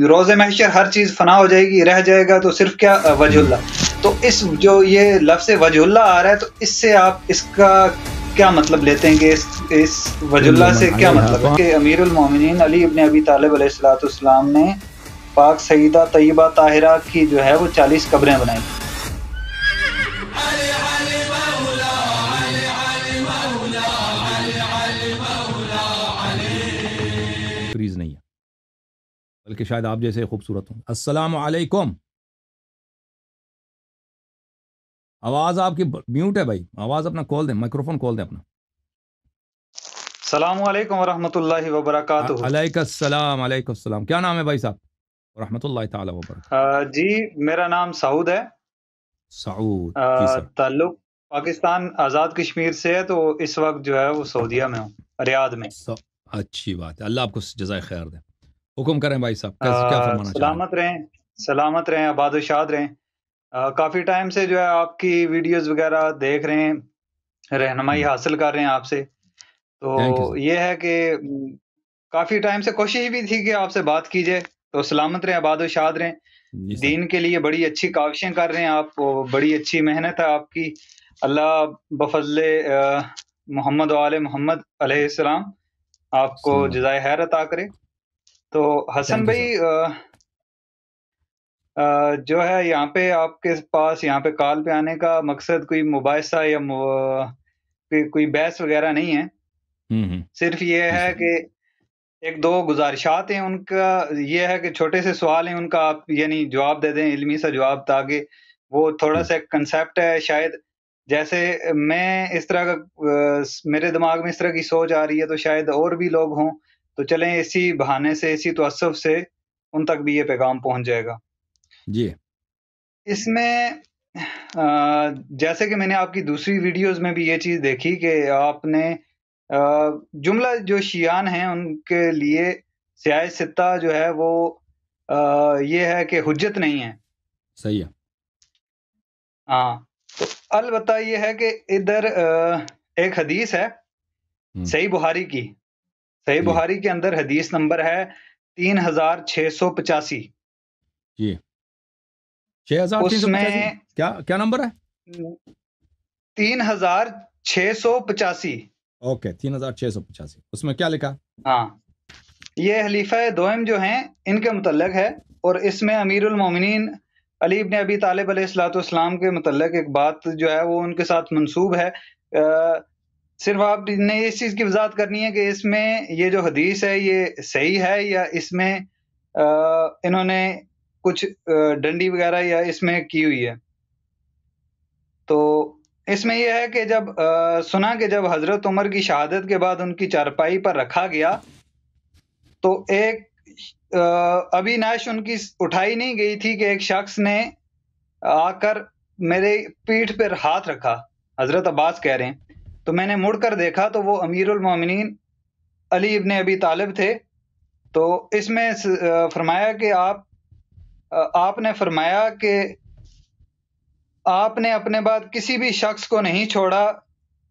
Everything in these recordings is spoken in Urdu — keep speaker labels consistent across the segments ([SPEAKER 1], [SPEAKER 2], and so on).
[SPEAKER 1] روز محشر ہر چیز فنا ہو جائے گی، رہ جائے گا تو صرف کیا وجہ اللہ. تو اس جو یہ لفظ وجہ اللہ آ رہا ہے تو اس سے آپ اس کا کیا مطلب لیتے ہیں کہ اس وجہ
[SPEAKER 2] کل
[SPEAKER 1] اللہ سے
[SPEAKER 2] من
[SPEAKER 1] کیا
[SPEAKER 2] علیہا
[SPEAKER 1] مطلب ہے
[SPEAKER 2] فان.
[SPEAKER 1] کہ امیر المومنین علی ابن ابی طالب علیہ الصلوۃ والسلام نے پاک سیدہ طیبہ طاہرہ کی جو ہے وہ 40 قبریں بنائی.
[SPEAKER 2] فریز نہیں ہے بلکہ شاید آپ جیسے خوبصورت ہوں. السلام علیکم. آواز آپ کی میوٹ ہے بھائی، آواز اپنا کھول دیں، مائکروفون کھول دیں اپنا.
[SPEAKER 1] السلام علیکم ورحمۃ اللہ وبرکاتہ.
[SPEAKER 2] علیکم السلام. علیکم السلام. کیا نام ہے بھائی صاحب؟ رحمۃ اللہ تعالیٰ وبرکاتہ.
[SPEAKER 1] جی میرا نام سعود ہے.
[SPEAKER 2] سعود جی سر.
[SPEAKER 1] تعلق پاکستان آزاد کشمیر سے ہے، تو اس وقت جو ہے وہ سعودیہ میں ہوں، ریاض میں.
[SPEAKER 2] اچھی بات ہے، اللہ آپ کو جزائے خیر دے. حکم کریں بھائی صاحب، کیا فرمانا چاہ رہے ہیں؟
[SPEAKER 1] سلامت رہیں، آباد و شاد رہیں. کافی ٹائم سے جو ہے آپ کی ویڈیوز وغیرہ دیکھ رہے ہیں، رہنمائی حاصل کر رہے ہیں آپ سے.
[SPEAKER 2] تھینک یو
[SPEAKER 1] تو
[SPEAKER 2] سر.
[SPEAKER 1] یہ ہے کہ کافی ٹائم سے کوشش بھی تھی کہ آپ سے بات کی جائے. تو سلامت رہیں، آباد و شاد رہیں.
[SPEAKER 2] جی سر.
[SPEAKER 1] دین کے لیے بڑی اچھی کاوشیں کر رہے ہیں آپ، بڑی اچھی محنت ہے آپ کی. اللہ بفضل محمد و آل محمد علیہ السلام آپ کو جزائے خیر عطا کرے. تو حسن بھائی جو ہے یہاں پہ آپ کے پاس یہاں پہ کال پہ آنے کا مقصد کوئی مباحثہ یا کوئی بحث وغیرہ نہیں ہے. صرف یہ ہے کہ ایک دو گزارشات ہیں، ان کا یہ ہے کہ چھوٹے سے سوال ہیں، ان کا آپ یعنی جواب دے دیں، علمی سا جواب، تاکہ وہ تھوڑا سا کنسیپٹ ہے. شاید جیسے میں اس طرح کا میرے دماغ میں اس طرح کی سوچ آ رہی ہے، تو شاید اور بھی لوگ ہوں. تو چلیں اسی بہانے سے، اسی توسف سے ان تک بھی یہ پیغام پہنچ جائے گا.
[SPEAKER 2] جی
[SPEAKER 1] اس میں جیسے کہ میں نے آپ کی دوسری ویڈیوز میں بھی یہ چیز دیکھی کہ آپ نے جملہ جو شیعان ہیں ان کے لیے سیاہ ستہ جو ہے وہ یہ ہے کہ حجت نہیں ہے.
[SPEAKER 2] صحیح ہے.
[SPEAKER 1] ہاں، تو البتہ یہ ہے کہ ادھر ایک حدیث ہے صحیح بخاری کی. صحیح بخاری کے اندر حدیث نمبر ہے 3685.
[SPEAKER 2] جی 6385. کیا نمبر ہے؟
[SPEAKER 1] 3685.
[SPEAKER 2] اوکے 3685. اس میں کیا لکھا؟
[SPEAKER 1] ہاں، یہ خلیفہ دوئم جو ہیں ان کے متعلق ہے، اور اس میں امیر المومنین علی ابن ابی طالب علیہ الصلوۃ والسلام کے متعلق ایک بات جو ہے وہ ان کے ساتھ منسوب ہے. صرف آپ نے اس چیز کی وضاحت کرنی ہے کہ اس میں یہ جو حدیث ہے یہ صحیح ہے یا اس میں انہوں نے کچھ ڈنڈی وغیرہ یا اس میں کی ہوئی ہے. تو اس میں یہ ہے کہ جب سنا کہ جب حضرت عمر کی شہادت کے بعد ان کی چارپائی پر رکھا گیا تو ایک ابھی نعش ان کی اٹھائی نہیں گئی تھی کہ ایک شخص نے آ کر میرے پیٹھ پر ہاتھ رکھا. حضرت عباس کہہ رہے ہیں، تو میں نے مڑ کر دیکھا تو وہ امیر المومنین علی ابن ابی طالب تھے. تو اس میں فرمایا کہ آپ نے فرمایا کہ آپ نے اپنے بعد کسی بھی شخص کو نہیں چھوڑا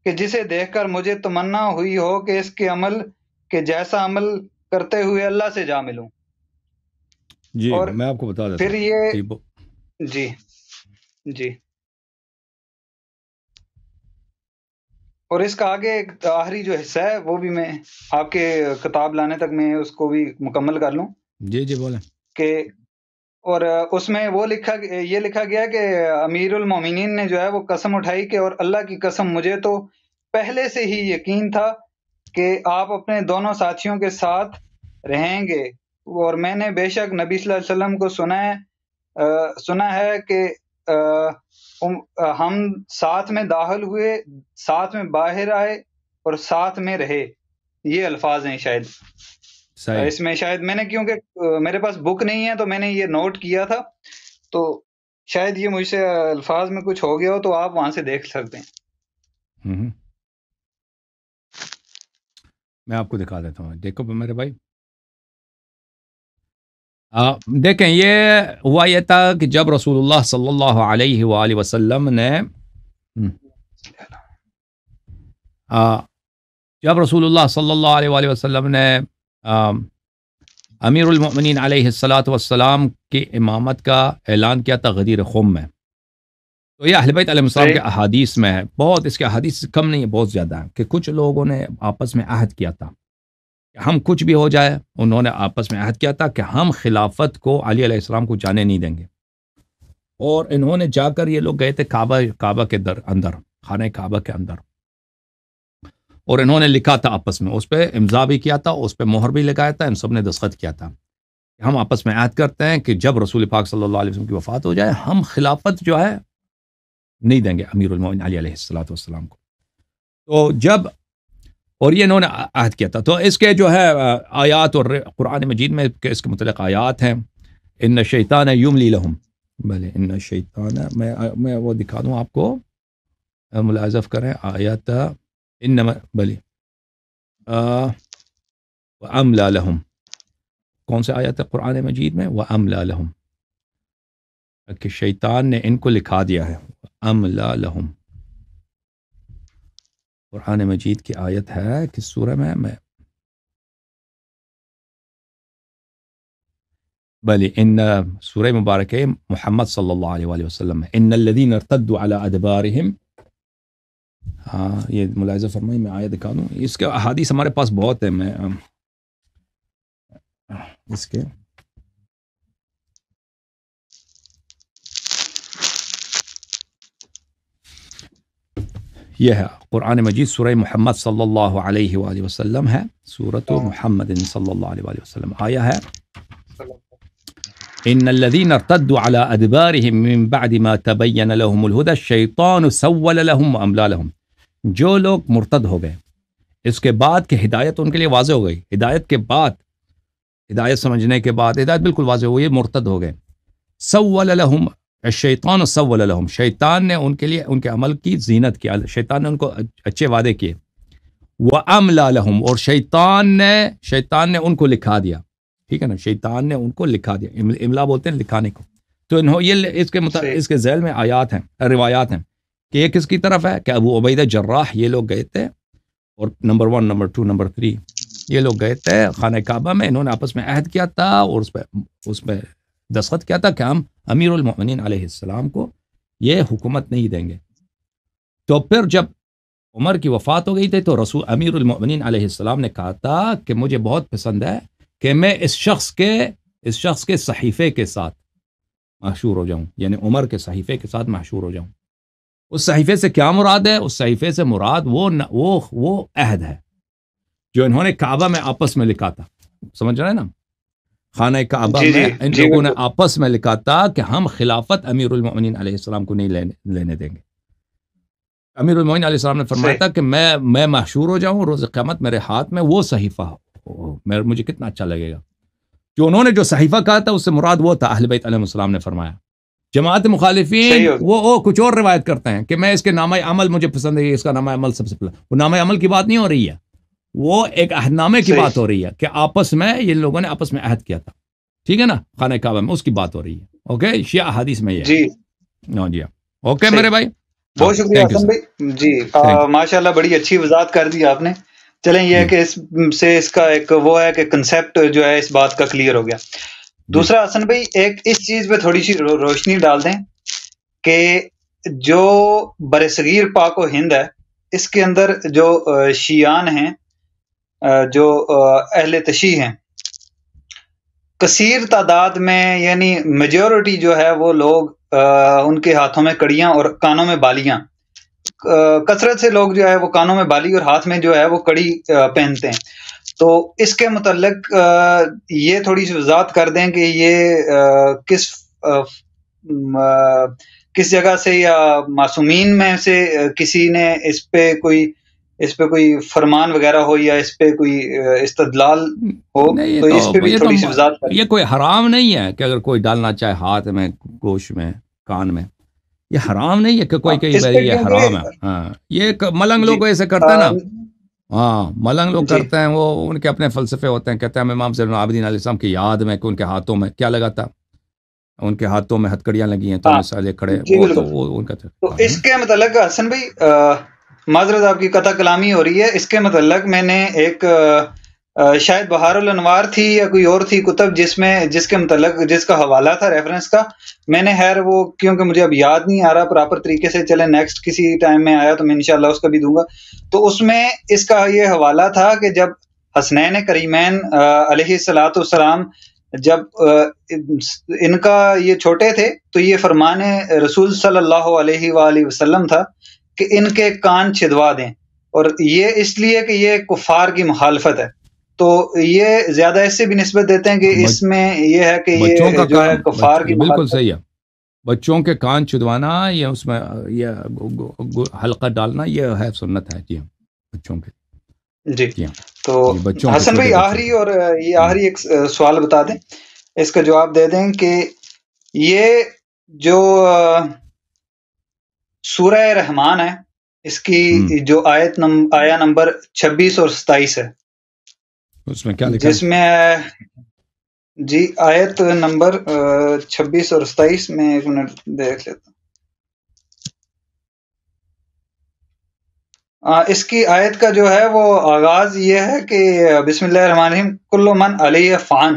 [SPEAKER 1] کہ جسے دیکھ کر مجھے تمنا ہوئی ہو کہ اس کے عمل کے جیسا عمل کرتے ہوئے اللہ سے جا ملوں.
[SPEAKER 2] جی
[SPEAKER 1] اور
[SPEAKER 2] میں آپ کو بتا دیتا
[SPEAKER 1] پھر یہ
[SPEAKER 2] جی
[SPEAKER 1] جی اور اس کا آگے ایک آخری جو حصہ ہے وہ بھی میں آپ کے کتاب لانے تک میں اس کو بھی مکمل کر لوں.
[SPEAKER 2] جی بولیں.
[SPEAKER 1] کہ اور اس میں وہ یہ لکھا گیا کہ امیر المومنین نے جو ہے وہ قسم اٹھائی کہ اور اللہ کی قسم مجھے تو پہلے سے ہی یقین تھا کہ آپ اپنے دونوں ساتھیوں کے ساتھ رہیں گے، اور میں نے بے شک نبی صلی اللہ علیہ وسلم کو سنا ہے کہ ہم ساتھ میں داخل ہوئے، ساتھ میں باہر آئے اور ساتھ میں رہے. یہ الفاظ ہیں شاید اس میں. شاید میں نے کیونکہ میرے پاس بک نہیں ہے تو میں نے یہ نوٹ کیا تھا، تو شاید یہ مجھ سے الفاظ میں کچھ ہو گیا ہو، تو آپ وہاں سے دیکھ سکتے ہیں.
[SPEAKER 2] میں آپ کو دکھا دیتا ہوں. دیکھو میرے بھائی، دیکھیں یہ ہوا یہ تھا کہ جب رسول اللہ صلی اللہ علیہ وآلہ وسلم نے جب رسول اللہ صلی اللہ علیہ وآلہ وسلم نے امیر المؤمنین علیہ الصلاۃ والسلام کی امامت کا اعلان کیا تھا غدیر خم میں. تو یہ اہل بیت علیہ السلام کے احادیث میں ہے، بہت اس کے احادیث کم نہیں ہے، بہت زیادہ ہے، کہ کچھ لوگوں نے آپس میں عہد کیا تھا کہ ہم کچھ بھی ہو جائے، انہوں نے آپس میں عہد کیا تھا کہ ہم خلافت کو علی علیہ السلام کو جانے نہیں دیں گے. اور انہوں نے جا کر، یہ لوگ گئے تھے کعبہ کے اندر، خانہ کعبہ کے اندر، اور انہوں نے لکھا تھا آپس میں، اس پہ امضا بھی کیا تھا، اس پہ مہر بھی لگایا تھا، ان سب نے دستخط کیا تھا کہ ہم آپس میں عہد کرتے ہیں کہ جب رسول پاک صلی اللہ علیہ وسلم کی وفات ہو جائے ہم خلافت جو ہے نہیں دیں گے امیر المومنین علی علیہ الصلوۃ والسلام کو. تو جب، اور یہ انہوں نے عہد کیا تھا. تو اس کے جو ہے آیات اور قرآن مجید میں اس کے متعلق آیات ہیں. ان الشیطان یملی لہم، بھلے ان الشیطان، میں وہ دکھا دوں آپ کو، ملاحظہ کریں آیات، انما بھلے واملا لہم، کون سے آیات ہے قرآن مجید میں؟ واملا لہم، کہ شیطان نے ان کو لکھا دیا ہے. املا لہم، قرآن مجید کی آیت ہے کس سورہ میں بلی ان سورہ مبارک محمد صلی اللہ علیہ وآلہ وسلم میں، ان الذین ارتدوا علی ادبارہم. ہاں یہ ملاحظہ فرمائیں، میں آیت دکھا دوں، اس کے احادیث ہمارے پاس بہت ہے. میں اس کے یہ ہے قرآن مجید سورہ محمد صلی اللہ علیہ وآلہ وسلم ہے، سورۃ محمد صلی اللہ علیہ وآلہ وسلم. آیا ہے ان الذين ارتدوا على ادبارهم من بعد ما تبين لهم الهدى الشيطان سول لهم واملا لهم. جو لوگ مرتد ہو گئے اس کے بعد کہ ہدایت ان کے لیے واضح ہو گئی، ہدایت کے بعد، ہدایت سمجھنے کے بعد ہدایت بالکل واضح ہو گئی، مرتد ہو گئے. سول لهم الشیطان سول لهم، شیطان نے ان کے لیے ان کے عمل کی زینت کی، شیطان نے ان کو اچھے وعدے کیے. واملا لهم، اور شیطان نے ان کو لکھا دیا. ٹھیک ہے نا، شیطان نے ان کو لکھا دیا، املا بولتے ہیں لکھانے کو. تو یہ اس کے ذیل میں آیات ہیں، روایات ہیں کہ یہ کس کی طرف ہے کہ ابو عبیدہ جراح یہ لوگ گئے تھے، اور نمبر 1 نمبر 2 نمبر 3 یہ لوگ گئے تھے خانہ کعبہ میں، انہوں نے آپس میں عہد کیا تھا اور اس پہ دستخط کیا تھا کہ ہم امیر المؤمنین علیہ السلام کو یہ حکومت نہیں دیں گے. تو پھر جب عمر کی وفات ہو گئی تھی تو رسول امیر المؤمنین علیہ السلام نے کہا تھا کہ مجھے بہت پسند ہے کہ میں اس شخص کے صحیفے کے ساتھ محشور ہو جاؤں، یعنی عمر کے صحیفے کے ساتھ محشور ہو جاؤں. اس صحیفے سے کیا مراد ہے؟ اس صحیفے سے مراد وہ عہد ہے جو انہوں نے کعبہ میں آپس میں لکھا تھا. سمجھ رہے ہیں نا، خانہ کعبہ میں ان لوگوں نے آپس میں لکھا تھا کہ ہم خلافت امیر المؤمنین علیہ السلام کو نہیں لینے دیں گے. امیر المؤمنین علیہ السلام نے فرمایا تھا کہ میں محشور ہو جاؤں روز قیامت، میرے ہاتھ میں وہ صحیفہ ہو، مجھے کتنا اچھا لگے گا. جو انہوں نے جو صحیفہ کہا تھا اس سے مراد وہ تھا، اہل بیت علیہ السلام نے فرمایا. جماعت مخالفین وہ کچھ اور روایت کرتے ہیں کہ میں اس کے نامہ عمل مجھے پسند ہے، اس کا نامہ عمل سب سے پہلا. وہ نامہ عمل کی بات نہیں ہو رہی ہے، وہ ایک عہد نامے کی بات ہو رہی ہے کہ آپس میں یہ لوگوں نے آپس میں عہد کیا تھا. ٹھیک ہے نا، خانہ کعبہ میں اس کی بات ہو رہی ہے. اوکے، شیعہ حدیث میں یہ جی. اوکے میرے بھائی،
[SPEAKER 1] بہت شکریہ حسن بھائی جی، ماشاءاللہ بڑی اچھی وضاحت کر دی آپ نے. چلیں یہ ہے کہ اس کا ایک وہ ہے کہ کنسیپٹ جو ہے اس بات کا کلیئر ہو گیا. دوسرا حسن بھائی ایک اس چیز پہ تھوڑی سی روشنی ڈال دیں کہ جو برصغیر پاک و ہند ہے اس کے اندر جو شیعان ہیں، جو اہل تشیع ہیں، کثیر تعداد میں، یعنی میجورٹی جو ہے وہ لوگ ان کے ہاتھوں میں کڑیاں اور کانوں میں بالیاں، کثرت سے لوگ جو ہے وہ کانوں میں بالی اور ہاتھ میں جو ہے وہ کڑی پہنتے ہیں. تو اس کے متعلق یہ تھوڑی سی وضاحت کر دیں کہ یہ کس جگہ سے یا معصومین میں سے کسی نے اس پہ کوئی فرمان وغیرہ ہو یا اس پہ کوئی استدلال ہو، تو اس پہ بھی تھوڑی سی وضاحت کریں.
[SPEAKER 2] یہ کوئی حرام نہیں ہے کہ اگر کوئی ڈالنا چاہے ہاتھ میں، گوشت میں، کان میں، یہ حرام نہیں ہے کہ کوئی یہ حرام ہے. ہاں، یہ ملنگ لوگ ایسے کرتے ہیں نا، ہاں ملنگ لوگ کرتے ہیں، وہ ان کے اپنے فلسفے ہوتے ہیں. کہتے ہیں امام زین العابدین علیہ السلام کی یاد میں کہ ان کے ہاتھوں میں کیا لگا تھا، ان کے ہاتھوں میں ہتکڑیاں لگی ہیں، تو مسالے کھڑے. وہ ان کا تو
[SPEAKER 1] اس کے متعلق حسن بھائی معذرت آپ کی قطع کلامی ہو رہی ہے، اس کے متعلق میں نے ایک شاید بہار الانوار تھی یا کوئی اور تھی کتب جس کے متعلق جس کا حوالہ تھا ریفرنس کا. میں نے خیر وہ کیونکہ مجھے اب یاد نہیں آ رہا پراپر طریقے سے، چلے نیکسٹ کسی ٹائم میں آیا تو میں انشاءاللہ اس کا بھی دوں گا. تو اس میں اس کا یہ حوالہ تھا کہ جب حسنین کریمین علیہ الصلاۃ والسلام جب ان کا یہ چھوٹے تھے تو یہ فرمان رسول صلی اللہ علیہ وآلہ وسلم تھا کہ ان کے کان چھدوا دیں، اور یہ اس لیے کہ یہ کفار کی مخالفت ہے. تو یہ زیادہ اس سے بھی نسبت دیتے ہیں کہ اس میں یہ ہے کہ یہ جو ہے کفار کی
[SPEAKER 2] بالکل صحیح ہے. بچوں کے کان چھدوانا یا اس میں یہ حلقہ ڈالنا یہ ہے سنت ہے جی ہاں بچوں کے.
[SPEAKER 1] جی تو حسن بھائی آخری اور یہ آخری ایک سوال بتا دیں، اس کا جواب دے دیں کہ یہ جو سورہ رحمان ہے اس کی جو آیا نمبر 26 اور 27 ہے،
[SPEAKER 2] اس میں کیا لکھا ہے؟
[SPEAKER 1] جس میں جی آیت نمبر 26 اور 27 میں ایک منٹ دیکھ لیتا ہوں. اس کی آیت کا جو ہے وہ آغاز یہ ہے کہ بسم اللہ الرحمن الرحیم کل من علیہ فان.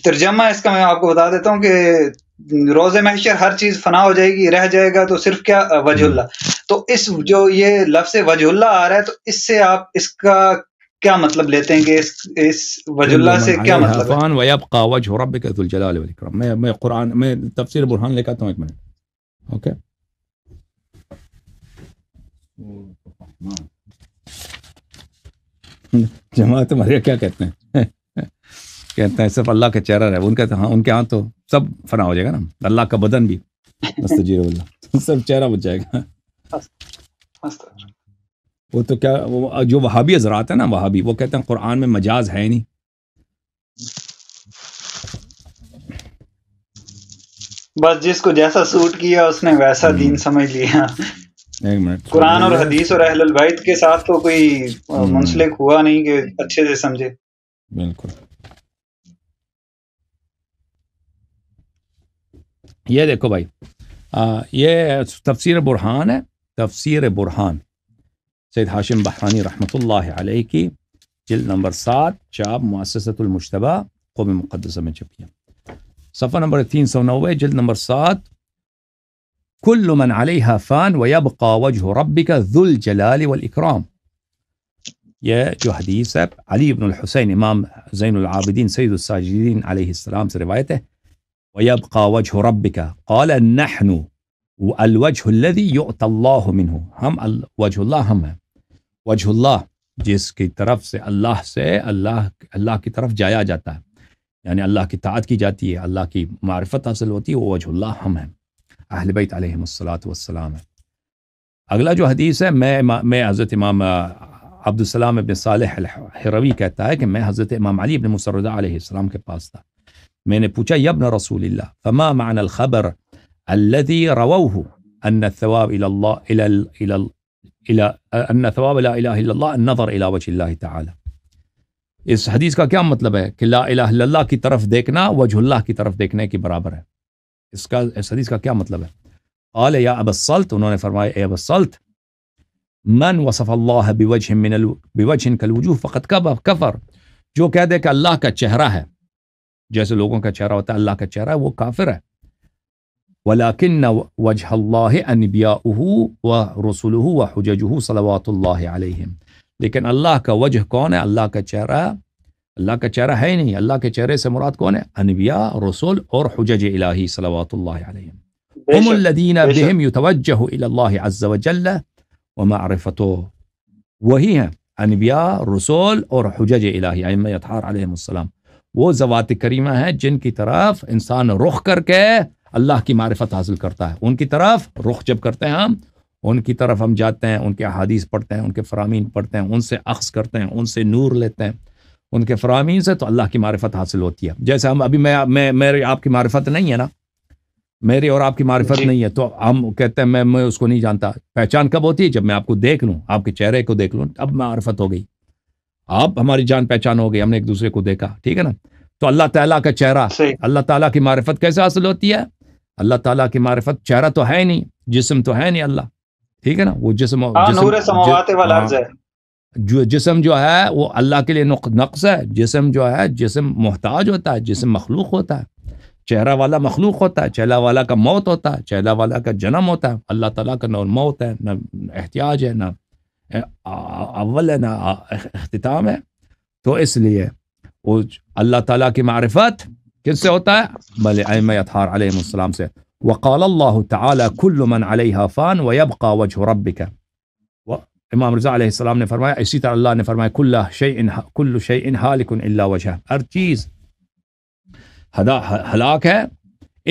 [SPEAKER 1] ترجمہ اس کا میں آپ کو بتا دیتا ہوں کہ روز محشر ہر چیز فنا ہو جائے گی، رہ جائے گا تو صرف کیا وجہ اللہ. تو اس جو یہ لفظ وجہ اللہ آ رہا ہے تو اس سے آپ اس کا کیا مطلب لیتے ہیں کہ اس وجہ اللہ سے کیا مطلب ہے؟
[SPEAKER 2] وَيَبْقَى وَجْهُ رَبِّكَ ذُو الْجَلَالِ وَالْإِكْرَامِ. میں قرآن میں تفسیر برہان لے کے آتا ہوں ایک منٹ. اوکے جماعت ہمارے کیا کہتے ہیں؟ کہتے ہیں صرف اللہ کا چہرہ رہے. ان کہتے ہیں ہاں ان کے ہاں تو سب فنا ہو جائے گا نا، اللہ کا بدن بھی مستجیر اللہ سب چہرہ بچ جائے گا. وہ تو کیا وہ جو وہابی حضرات ہیں نا وہابی، وہ کہتے ہیں قرآن میں مجاز ہے نہیں.
[SPEAKER 1] بس جس کو جیسا سوٹ کیا اس نے ویسا دین سمجھ لیا.
[SPEAKER 2] ایک منٹ،
[SPEAKER 1] قرآن اور حدیث اور اہل البیت کے ساتھ تو کوئی منسلک ہوا نہیں کہ اچھے سے سمجھے.
[SPEAKER 2] بالکل. یہ دیکھو بھائی، یہ تفسیر برہان ہے. تفسیر برہان سید ہاشم بحرانی رحمۃ اللہ علیہ کی جلد نمبر 7 چاپ مؤسسۃ المجتبی قوم مقدسہ میں چھپی ہے. صفحہ نمبر 390 جلد نمبر 7. کل من علیہا فان ویبقى وجہ ربک ذو الجلال والاکرام. یہ جو حدیث ہے علی بن الحسین امام زین العابدین سید الساجدین علیہ السلام سے روایت ہے. ویبقى وجہ ربک قال نحن الوجہ الذی یؤتی اللہ منہ. ہم وجہ اللہ ہم ہیں. وجہ اللہ جس کی طرف سے اللہ کی طرف جایا جاتا ہے، یعنی اللہ کی طاعت کی جاتی ہے، اللہ کی معرفت حاصل ہوتی ہے، وہ وجہ اللہ ہم ہیں، اہل بیت علیہم الصلاۃ والسلام ہے. اگلا جو حدیث ہے میں حضرت امام عبدالسلام ابن صالح الحروی کہتا ہے کہ میں حضرت امام علی ابن موسیٰ رضا علیہ السلام کے پاس تھا. میں نے پوچھا یا ابن رسول اللہ فما معنی الخبر الذي رووه ان الثواب الى الله ان ثواب لا الہ الا اللہ النظر الى وجه اللہ تعالی. اس حدیث کا کیا مطلب ہے کہ لا الہ الا اللہ کی طرف دیکھنا وجہ اللہ کی طرف دیکھنے کے برابر ہے. اس حدیث کا کیا مطلب ہے؟ قال یا ابا الصلت، انہوں نے فرمایا اے ابا الصلت من وصف اللہ بوجہ کالوجوہ فقد کفر. جو کہہ دے کہ اللہ کا چہرہ ہے جیسے لوگوں کا چہرہ ہوتا ہے اللہ کا چہرہ ہے، وہ کافر ہے. ولیکن وجہ اللہ انبیاؤہ ورسولہ وحججہ صلوات اللہ علیہم. لیکن اللہ کا وجہ کون ہے؟ اللہ کا چہرہ ہے ہی نہیں. اللہ کے چہرے سے مراد کون ہے؟ انبیاء، رسول اور حجج الہی صلوات اللہ علیہم. هم الذین بہم یتوجہ الی اللہ عز وجل ومعرفتہ. وہی ہیں انبیاء، رسول اور حجج الہی ائمہ اطہار علیہم السلام. وہ ذوات کریمہ ہیں جن کی طرف انسان رخ کر کے اللہ کی معرفت حاصل کرتا ہے. ان کی طرف رخ جب کرتے ہیں ہم، ان کی طرف ہم جاتے ہیں، ان کے احادیث پڑھتے ہیں، ان کے فرامین پڑھتے ہیں، ان سے اخذ کرتے ہیں، ان سے نور لیتے ہیں، ان کے فرامین سے، تو اللہ کی معرفت حاصل ہوتی ہے. جیسے ہم ابھی میری آپ کی معرفت نہیں ہے نا، میری اور آپ کی معرفت نہیں ہے، تو ہم کہتے ہیں میں اس کو نہیں جانتا. پہچان کب ہوتی ہے؟ جب میں آپ کو دیکھ لوں، آپ کے چہرے کو دیکھ لوں، اب معرفت ہو گئی، آپ ہماری جان پہچان ہو گئی، ہم نے ایک دوسرے کو دیکھا. ٹھیک ہے نا؟ تو اللہ تعالیٰ کا چہرہ، اللہ تعالیٰ کی معرفت کیسے حاصل ہوتی ہے؟ اللہ تعالیٰ کی معرفت، چہرہ تو ہے نہیں، جسم تو ہے نہیں اللہ. ٹھیک ہے نا؟ وہ جسم نور سماوات والارض ہے. جو جسم جو ہے وہ اللہ کے لیے نقص ہے. جسم جو ہے جسم محتاج ہوتا ہے, جسم مخلوق ہوتا ہے. چہرہ والا مخلوق ہوتا ہے, چہرہ والا کا موت ہوتا ہے, چہرہ والا کا جنم ہوتا ہے. اللہ تعالیٰ کا نہ موت ہے, نہ احتیاج ہے, نہ اول ہے, نہ اختتام ہے. تو اس لیے وہ اللہ تعالیٰ کی معرفت کس سے ہوتا ہے؟ بل ائمہ اطہار علیہم السلام سے. وقال اللہ تعالی کل من علیہا فان ویبقى وجہ ربک. امام رضا علیہ السلام نے فرمایا, اسی طرح اللہ نے فرمایا کل شیء ہالک الا وجہ, ہر چیز ہلاک ہے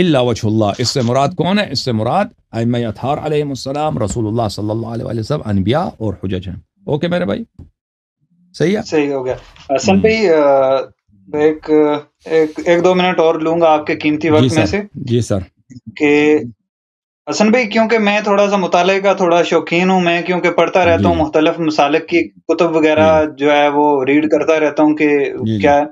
[SPEAKER 2] الا وجہ اللہ. اس سے مراد کون ہے؟ اس سے مراد ائمہ اطہار علیہم السلام, رسول اللہ صلی اللہ علیہ وسلم, انبیاء اور حجج ہیں. اوکے میرے بھائی, صحیح ہے,
[SPEAKER 1] صحیح ہو گیا. حسن بھائی ایک دو منٹ اور لوں گا آپ کے قیمتی وقت میں سے.
[SPEAKER 2] جی سر.
[SPEAKER 1] کہ حسن بھائی کیونکہ میں تھوڑا سا مطالعے کا تھوڑا شوقین ہوں, میں کیونکہ پڑھتا رہتا ہوں مختلف مسالک کی کتب وغیرہ جو ہے وہ ریڈ کرتا رہتا ہوں کہ کیا ہے.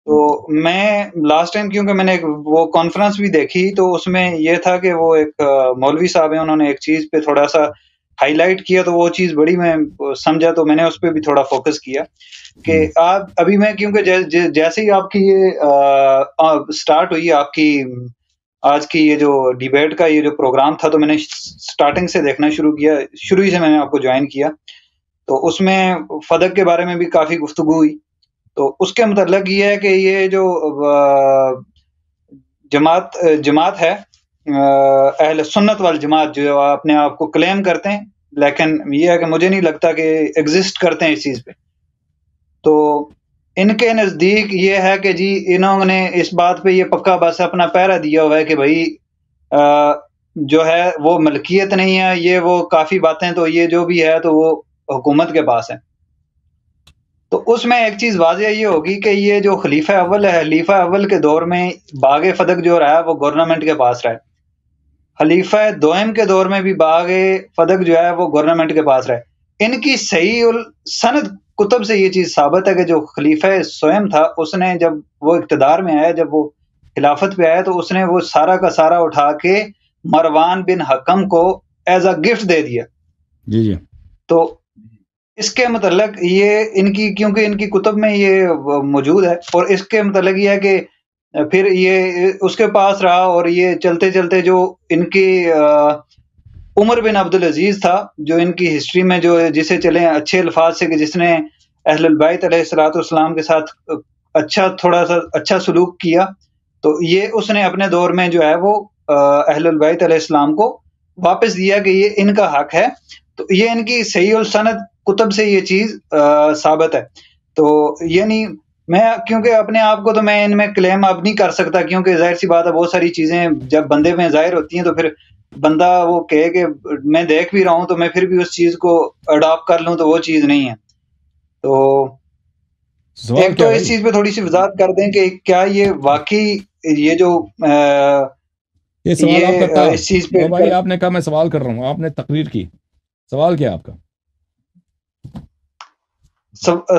[SPEAKER 1] تو میں لاسٹ ٹائم کیونکہ میں نے وہ کانفرنس بھی دیکھی تو اس میں یہ تھا کہ وہ ایک مولوی صاحب ہیں, انہوں نے ایک چیز پہ تھوڑا سا ہائی لائٹ کیا تو وہ چیز بڑی میں سمجھا, تو میں نے اس پہ بھی تھوڑا فوکس کیا کہ آپ ابھی میں کیونکہ جیسے ہی آپ کی یہ سٹارٹ ہوئی آپ کی آج کی یہ جو ڈیبیٹ کا یہ جو پروگرام تھا, تو میں نے سٹارٹنگ سے دیکھنا شروع کیا, شروع ہی سے میں نے آپ کو جوائن کیا. تو اس میں فدق کے بارے میں بھی کافی گفتگو ہوئی. تو اس کے متعلق یہ ہے کہ یہ جو جماعت ہے اہل سنت والجماعت جو اپنے آپ کو کلیم کرتے ہیں, لیکن یہ ہے کہ مجھے نہیں لگتا کہ ایگزسٹ کرتے ہیں اس چیز پہ. تو ان کے نزدیک یہ ہے کہ جی انہوں نے اس بات پہ یہ پکا بس اپنا پیرا دیا ہوا ہے کہ بھائی جو ہے وہ ملکیت نہیں ہے, یہ وہ کافی باتیں تو یہ جو بھی ہے تو وہ حکومت کے پاس ہے. تو اس میں ایک چیز واضح یہ ہوگی کہ یہ جو خلیفہ اول ہے, خلیفہ اول کے دور میں باغ فدق جو رہا وہ گورنمنٹ کے پاس رہا. خلیفہ دوئم کے دور میں بھی باغ فدق جو ہے وہ گورنمنٹ کے پاس رہا. ان کی صحیح السند کتب سے یہ چیز ثابت ہے کہ جو خلیفہ سوئم تھا اس نے جب وہ اقتدار میں آیا, جب وہ خلافت پہ آیا, تو اس نے وہ سارا کا سارا اٹھا کے مروان بن حکم کو ایز اے گفٹ دے دیا.
[SPEAKER 2] جی جی.
[SPEAKER 1] تو اس کے متعلق یہ ان کی کیونکہ ان کی کتب میں یہ موجود ہے, اور اس کے متعلق یہ ہے کہ پھر یہ اس کے پاس رہا, اور یہ چلتے چلتے جو ان کی عمر بن عبدالعزیز تھا جو ان کی ہسٹری میں جو جسے چلے اچھے الفاظ سے کہ جس نے اہل البیت علیہ الصلوۃ والسلام کے ساتھ تھوڑا سا اچھا سلوک کیا, تو یہ اس نے اپنے دور میں جو ہے وہ اہل البیت علیہ السلام کو واپس دیا کہ یہ ان کا حق ہے. تو یہ ان کی صحیح السند کتب سے یہ چیز ثابت ہے. تو یعنی میں کیونکہ اپنے آپ کو تو میں ان میں کلیم اب نہیں کر سکتا, کیونکہ ظاہر سی بات ہے بہت ساری چیزیں جب بندے میں ظاہر ہوتی ہیں تو پھر بندہ وہ کہے کہ میں دیکھ بھی رہا ہوں تو میں پھر بھی اس چیز کو اڈاپٹ کر لوں, تو وہ چیز نہیں ہے. تو ایک تو اس چیز پہ تھوڑی سی وضاحت کر دیں کہ کیا یہ واقعی یہ جو
[SPEAKER 2] یہ سوال آپ کا تھا اس چیز پہ بھائی, آپ نے کہا میں سوال کر رہا ہوں, آپ نے تقریر کی, سوال کیا آپ کا؟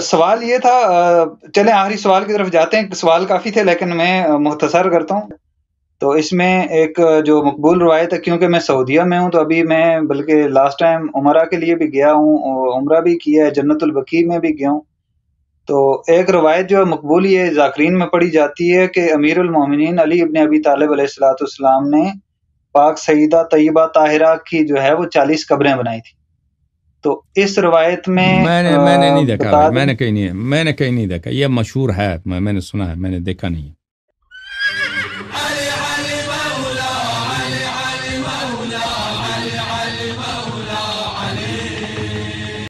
[SPEAKER 1] سوال یہ تھا, چلیں آخری سوال کی طرف جاتے ہیں, سوال کافی تھے لیکن میں مختصر کرتا ہوں. تو اس میں ایک جو مقبول روایت ہے, کیونکہ میں سعودیہ میں ہوں تو ابھی میں بلکہ لاسٹ ٹائم عمرہ کے لیے بھی گیا ہوں, عمرہ بھی کیا ہے, جنت البقیع میں بھی گیا ہوں. تو ایک روایت جو مقبول یہ ذاکرین میں پڑھی جاتی ہے کہ امیر المومنین علی ابن ابی طالب علیہ الصلوۃ والسلام نے پاک سیدہ طیبہ طاہرہ کی جو ہے وہ 40 قبریں بنائی تھی. تو اس روایت میں
[SPEAKER 2] میں نے نہیں دیکھا, میں نے کہیں نہیں دیکھا, یہ مشہور ہے, میں نے سنا ہے, میں نے دیکھا نہیں.